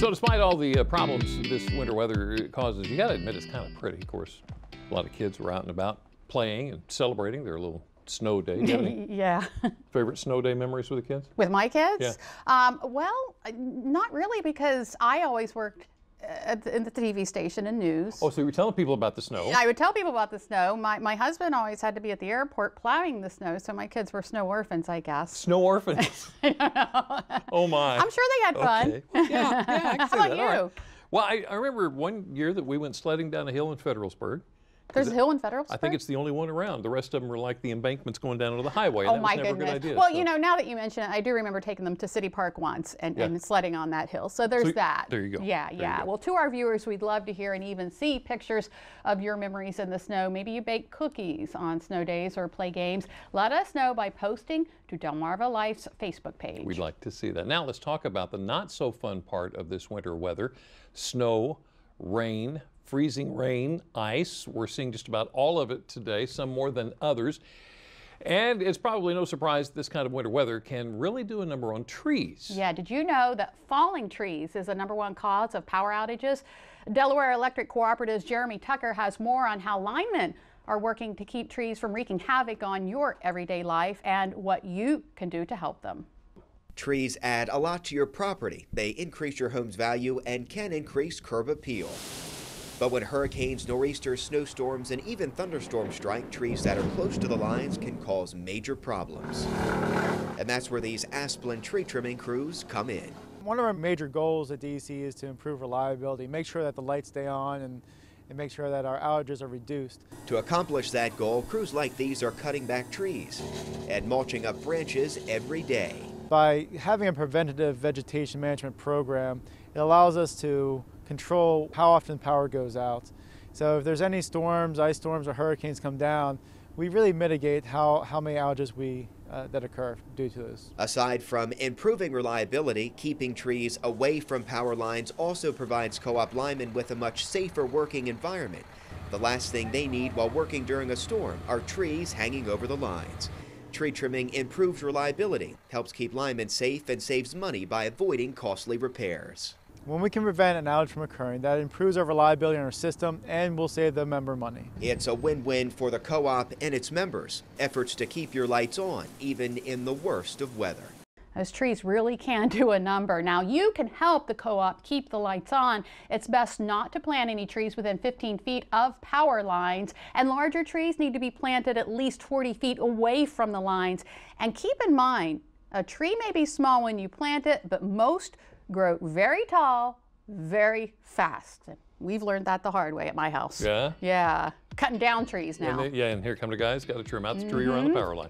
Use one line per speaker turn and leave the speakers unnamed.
So despite all the problems this winter weather causes, you got to admit it's kind of pretty. Of course, a lot of kids were out and about playing and celebrating their little snow day. Do you have any
Yeah.
favorite snow day memories with the kids?
With my kids?
Yeah.
Well, not really, because I always worked in the TV station and news.
Oh, so you were telling people about the snow.
I would tell people about the snow. My husband always had to be at the airport plowing the snow, so my kids were snow orphans, I guess.
Snow orphans. Oh my.
I'm sure they had fun.
Okay. Well, yeah, I can
How
see
about
that.
you?
All right. Well, I remember one year that we went sledding down a hill in Federalsburg.
There's a hill in Federalsburg?
I think it's the only one around. The rest of them were like the embankments going down to the highway.
Oh
That
my
was never
goodness.
a good idea.
Well,
so.
you know, now that you mention it, I do remember taking them to City Park once and sledding on that hill. So there's that.
There you go.
Yeah,
There you
yeah.
go.
Well, to our viewers, we'd love to hear and even see pictures of your memories in the snow. Maybe you bake cookies on snow days or play games. Let us know by posting to Delmarva Life's Facebook page.
We'd like to see that. Now let's talk about the not so fun part of this winter weather. Snow, rain, freezing rain, ice. We're seeing just about all of it today, some more than others. And it's probably no surprise this kind of winter weather can really do a number on trees.
Yeah, did you know that falling trees is the #1 cause of power outages? Delaware Electric Cooperative's Jeremy Tucker has more on how linemen are working to keep trees from wreaking havoc on your everyday life and what you can do to help them.
Trees add a lot to your property. They increase your home's value and can increase curb appeal. But when hurricanes, nor'easters, snowstorms, and even thunderstorms strike, trees that are close to the lines can cause major problems. And that's where these Asplin tree trimming crews come in.
One of our major goals at DEC is to improve reliability, make sure that the lights stay on, and make sure that our outages are reduced.
To accomplish that goal, crews like these are cutting back trees and mulching up branches every day.
By having a preventative vegetation management program, it allows us to control how often power goes out. So if there's any storms, ice storms, or hurricanes come down, we really mitigate how many outages that occur due to this.
Aside from improving reliability, keeping trees away from power lines also provides co-op linemen with a much safer working environment. The last thing they need while working during a storm are trees hanging over the lines. Tree trimming improves reliability, helps keep linemen safe, and saves money by avoiding costly repairs.
When we can prevent an outage from occurring, that improves our reliability in our system and will save the member money.
It's a win-win for the co-op and its members. Efforts to keep your lights on, even in the worst of weather.
Those trees really can do a number. Now, you can help the co-op keep the lights on. It's best not to plant any trees within 15 feet of power lines, and larger trees need to be planted at least 40 feet away from the lines. And keep in mind, a tree may be small when you plant it, but most grow very tall, very fast. We've learned that the hard way at my house.
Yeah?
Yeah. Cutting down trees now.
And here come the guys, got to trim out the tree around the power line.